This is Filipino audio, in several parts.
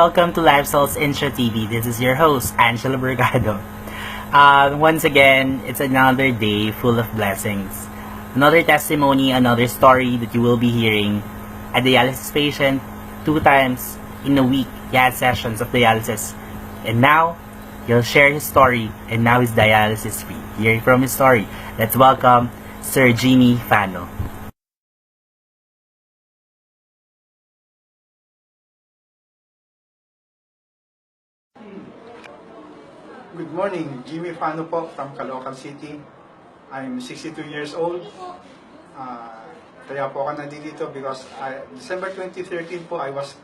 welcome to Lifestyles Intro TV. This is your host, Angela Bergado. Once again, it's another day full of blessings. Another testimony, another story that you will be hearing. A dialysis patient 2 times in a week. He had sessions of dialysis. And now, he'll share his story and now he's dialysis free. Hearing from his story, let's welcome Sir Jimmy Fano. Good morning, Jimmy Fano po from Caloocan City. I'm 62 years old. Kaya po ako nandito because December 2013 po I was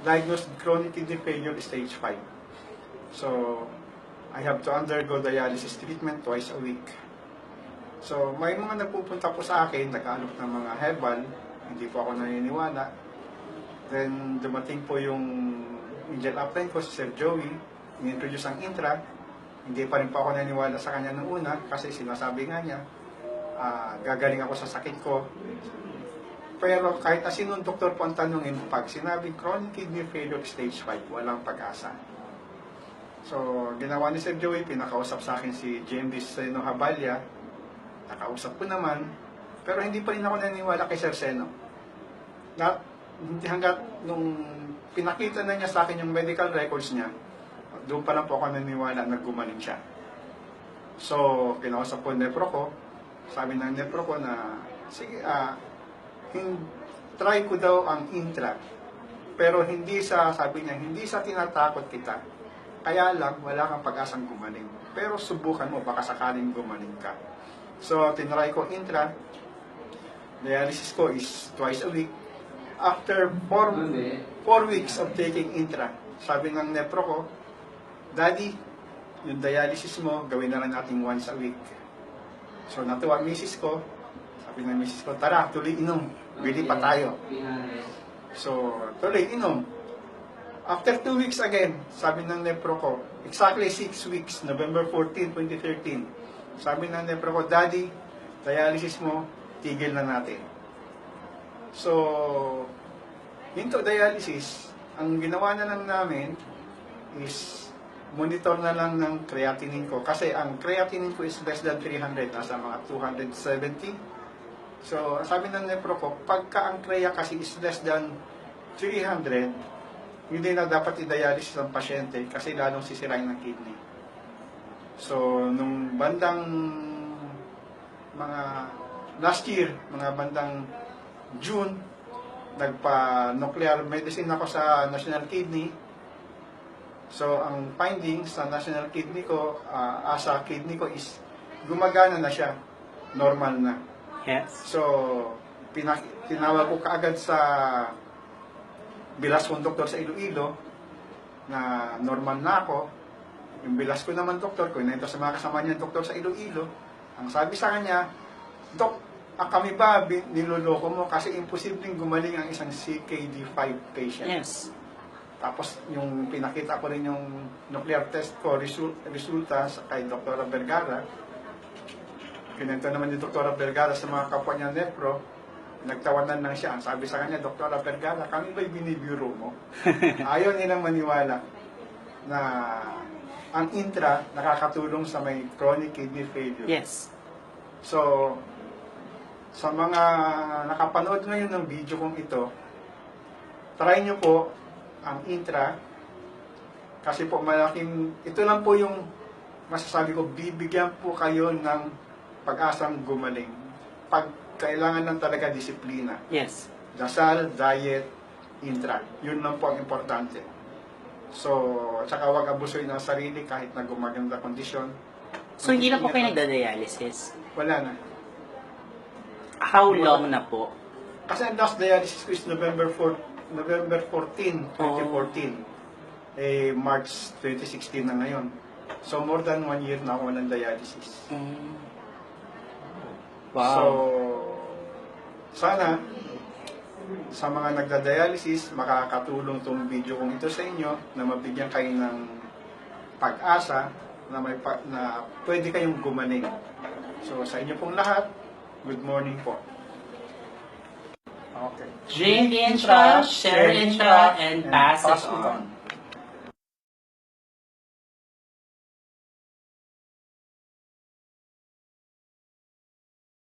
diagnosed with chronic kidney failure stage 5. So, I have to undergo dialysis treatment twice a week. So, may mga nagpupunta po sa akin, nag-aalok ng mga herbal, hindi po ako naniniwala. Then, dumating po yung angel upline ko, si Sir Joey, in-introduce ang intra, hindi pa rin po ako naniwala sa kanya nung una kasi sinasabi nga niya, gagaling ako sa sakit ko. Pero kahit na sinong doktor po ang tanungin, pag sinabing chronic kidney failure stage 5, walang pag-asa. So, ginawa ni Sir Joey, pinakausap sa akin si JMD Seno Habalya, nakausap ko naman, pero hindi pa rin ako naniwala kay Sir Seno. Hindi hanggat nung pinakita na niya sa akin yung medical records niya, doon pa lang po ako naniniwala na gumaling siya. So, kinausap po nepro ko. Sabi ng nepro ko na, sige, try ko daw ang intra. Pero hindi sa, sabi niya, hindi sa tinatakot kita. Kaya lang, wala kang pag-asang gumaling. Pero subukan mo, baka sakaling gumaling ka. So, tinry ko intra. Dialysis ko is twice a week. After 4 weeks of taking intra, sabi ng nepro ko, Daddy, yung dialysis mo, gawin na lang natin once a week. So, natuwa ang misis ko. Sabi ng misis ko, tara, tuloy inom. Bili pa tayo. So, tuloy inom. After 2 weeks again, sabi ng nepro ko, exactly 6 weeks, November 14, 2013. Sabi ng nepro ko, Daddy, dialysis mo, tigil na natin. So, into dialysis, ang ginawa na lang namin is monitor na lang ng creatinine ko. Kasi ang creatinine ko is less than 300, nasa mga 270. So, sabi ng nepro ko, pagka ang crea kasi is less than 300, hindi na dapat i-dialysis ang pasyente kasi lalong sisirain ng kidney. So, nung bandang mga last year, mga bandang June, nagpa-nuclear medicine ako sa National Kidney. So, ang findings sa national kidney ko, asa kidney ko is gumagana na siya. Normal na. Yes. So, tinawag ko kaagad sa bilas kong doktor sa Iloilo na normal na ako. Yung bilas ko naman doktor ko, ito sa mga kasama niya doktor sa Iloilo. Ang sabi sa kanya, Dok, kami ba niloloko mo kasi imposibleng gumaling ang isang CKD5 patient? Yes. Tapos, yung pinakita ko rin yung nuclear test ko, resulta kay Dr. Vergara. Kinento naman ni Dr. Vergara sa mga kapwa niya nepro, nagtawanan lang siya. Ang sabi sa kanya, Dr. Vergara, kami ba'y binibiro mo? Ayaw nilang maniwala na ang intra nakakatulong sa may chronic kidney failure. Yes. So, sa mga nakapanood ngayon ng video kong ito, try nyo po ang intra, kasi po malaking, ito lang po yung masasabi ko, bibigyan po kayo ng pag-asang gumaling. Pag kailangan lang talaga disiplina. Yes. Dasal, diet, intra. Yun lang po ang importante. So, tsaka wag abusuin ang sarili kahit na gumaganda kondisyon. So, hindi na po kayo nagda-dialysis? Wala na. How long na po? Kasi ang last dialysis ko is November 14, 2014. March 2016 na ngayon. So, more than 1 year na ako ng dialysis. Wow. So, sana, sa mga nagda-dialysis, makakatulong itong video kong ito sa inyo na mabigyan kayo ng pag-asa na, na pwede kayong gumaling. So, sa inyo pong lahat, good morning po. Okay. Drink intra, share intra, and pass it on.